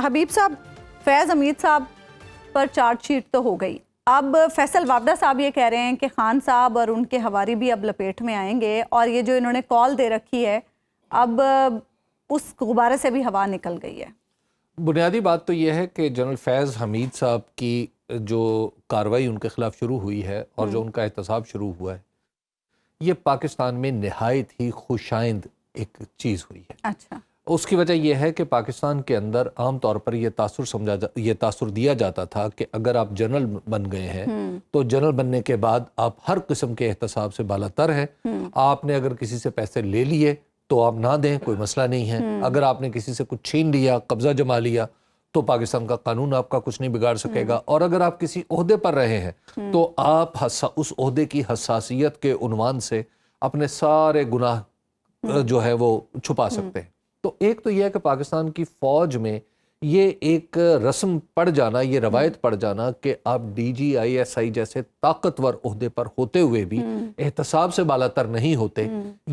حبیب صاحب، فیض حمید صاحب پر charge sheet تو ہو گئی، اب فیصل وابدہ صاحب یہ کہہ رہے ہیں کہ خان صاحب اور ان کے حواری بھی اب لپیٹ میں آئیں گے، اور یہ جو انہوں نے کال دے رکھی ہے اب اس غبارے سے بھی ہوا نکل گئی ہے۔ بنیادی بات تو یہ ہے کہ جنرل فیض حمید صاحب کی جو کارروائی ان کے خلاف شروع ہوئی ہے اور جو ان کا احتساب شروع ہوا ہے، یہ پاکستان میں نہایت ہی خوشائند ایک چیز ہوئی ہے۔ اچھا، اس کی وجہ یہ ہے کہ پاکستان کے اندر عام طور پر یہ تاثر دیا جاتا تھا کہ اگر آپ جنرل بن گئے ہیں تو جنرل بننے کے بعد آپ ہر قسم کے احتساب سے بالا تر ہیں۔ آپ نے اگر کسی سے پیسے لے لیے تو آپ نہ دیں، کوئی مسئلہ نہیں ہے۔ اگر آپ نے کسی سے کچھ چھین لیا، قبضہ جما لیا، تو پاکستان کا قانون آپ کا کچھ نہیں بگاڑ سکے گا۔ اور اگر آپ کسی عہدے پر رہے ہیں تو آپ اس عہدے کی حساسیت کے عنوان سے اپنے سارے گناہ جو ہے وہ چھپا سکتے ہیں۔ تو ایک تو یہ ہے کہ پاکستان کی فوج میں یہ ایک رسم پڑ جانا، یہ روایت پڑ جانا کہ آپ D G I S I جیسے طاقتور عہدے پر ہوتے ہوئے بھی احتساب سے بالا تر نہیں ہوتے،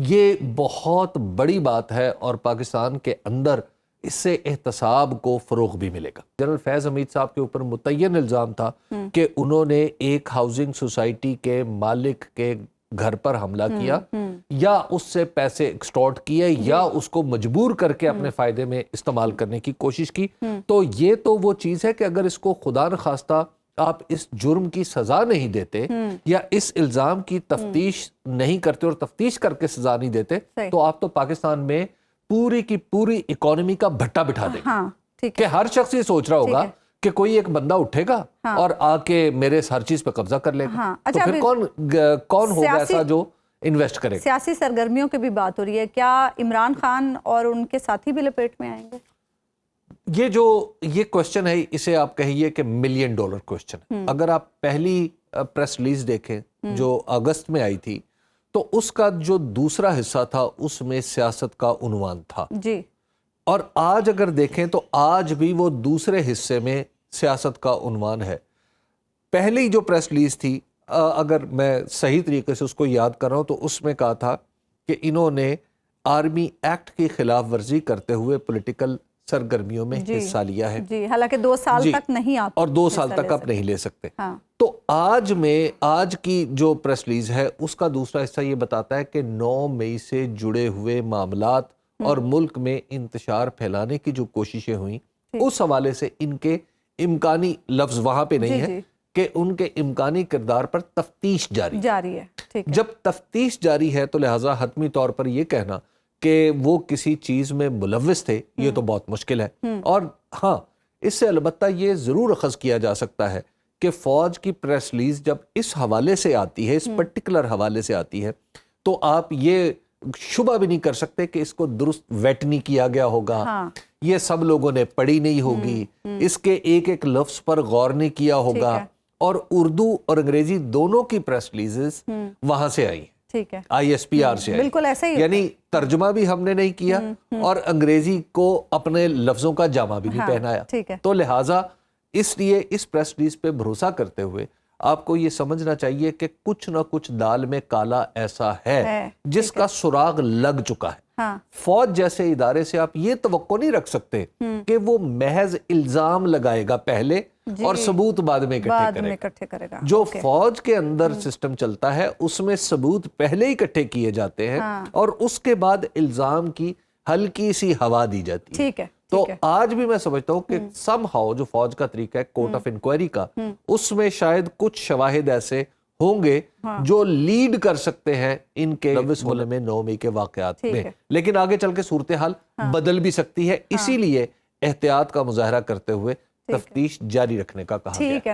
یہ بہت بڑی بات ہے، اور پاکستان کے اندر اس سے احتساب کو فروغ بھی ملے گا۔ جنرل فیض حمید صاحب کے اوپر متعین الزام تھا کہ انہوں نے ایک ہاؤسنگ سوسائٹی کے مالک کے گھر پر حملہ کیا، یا اس سے پیسے ایکسٹورٹ کیے، یا اس کو مجبور کر کے اپنے فائدے میں استعمال کرنے کی کوشش کی۔ تو یہ تو وہ چیز ہے کہ اگر اس کو خدا نخواستہ آپ اس جرم کی سزا نہیں دیتے یا اس الزام کی تفتیش نہیں کرتے اور تفتیش کر کے سزا نہیں دیتے تو آپ تو پاکستان میں پوری کی پوری اکانومی کا بھٹا بٹھا دیں گے کہ ہر شخص یہ سوچ رہا ہوگا کہ کوئی ایک بندہ اٹھے گا اور آ کے میرے ہر چیز پہ قبضہ کر لے گا، تو پھر کون ہوگا ایسا جو انویسٹ کرے گا۔ سیاسی سرگرمیوں کی بھی بات ہو رہی ہے، کیا عمران خان اور ان کے ساتھی بھی لپیٹ میں آئیں گے؟ یہ کوسچن ہے، اسے آپ کہیے کہ $1 ملین کوسچن ہے۔ اگر آپ پہلی پریس ریلیز دیکھیں جو اگست میں آئی تھی تو اس کا جو دوسرا حصہ تھا اس میں سیاست کا عنوان تھا جی، اور آج اگر دیکھیں تو آج بھی وہ دوسرے حصے میں سیاست کا عنوان ہے۔ پہلی جو پریس ریلیز تھی، اگر میں صحیح طریقے سے اس کو یاد کر رہا ہوں، تو اس میں کہا تھا کہ انہوں نے آرمی ایکٹ کی خلاف ورزی کرتے ہوئے پولیٹیکل سرگرمیوں میں حصہ لیا ہے، جی، حالانکہ 2 سال تک نہیں، آپ اور 2 سال تک آپ نہیں لے سکتے۔ تو آج کی جو پریس ریلیز ہے اس کا دوسرا حصہ یہ بتاتا ہے کہ 9 مئی سے جڑے ہوئے معاملات اور ملک میں انتشار پھیلانے کی جو کوششیں ہوئیں، اس حوالے سے ان کے امکانی لفظ وہاں پہ نہیں ہے کہ ان کے امکانی کردار پر تفتیش جاری ہے۔ جب تفتیش جاری ہے تو لہٰذا حتمی طور پر یہ کہنا کہ وہ کسی چیز میں ملوث تھے یہ تو بہت مشکل ہے۔ اور ہاں، اس سے البتہ یہ ضرور اخذ کیا جا سکتا ہے کہ فوج کی پریس ریلیز جب اس حوالے سے آتی ہے، اس پرٹیکولر حوالے سے آتی ہے، تو آپ یہ شبہ بھی نہیں کر سکتے کہ اس کو درست ویٹ نہیں کیا گیا ہوگا، یہ سب لوگوں نے پڑھی نہیں ہوگی، اس کے ایک ایک لفظ پر غور نہیں کیا ہوگا، اور اردو اور انگریزی دونوں کی پریس ریلیزز وہاں سے آئی، آئی ایس پی آر سے آئی، بالکل ایسا ہی، یعنی ترجمہ بھی ہم نے نہیں کیا اور انگریزی کو اپنے لفظوں کا جامہ بھی نہیں پہنایا۔ تو لہٰذا اس لیے اس پریس ریلیز پہ بھروسہ کرتے ہوئے آپ کو یہ سمجھنا چاہیے کہ کچھ نہ کچھ دال میں کالا ایسا ہے جس کا سراغ لگ چکا ہے۔ فوج جیسے ادارے سے آپ یہ توقع نہیں رکھ سکتے کہ وہ محض الزام لگائے گا پہلے اور ثبوت بعد میں اکٹھے کرے گا۔ جو فوج کے اندر سسٹم چلتا ہے اس میں ثبوت پہلے ہی اکٹھے کیے جاتے ہیں اور اس کے بعد الزام کی ہلکی سی ہوا دی جاتی ہے۔ تو آج بھی میں سمجھتا ہوں کہ سم ہاؤ جو فوج کا طریقہ ہے کورٹ آف انکوائری کا، اس میں شاید کچھ شواہد ایسے ہوں گے جو لیڈ کر سکتے ہیں ان کے ملوث ہونے میں 9 مئی کے واقعات میں، لیکن آگے چل کے صورتحال بدل بھی سکتی ہے، اسی لیے احتیاط کا مظاہرہ کرتے ہوئے تفتیش جاری رکھنے کا کہا گیا ہے۔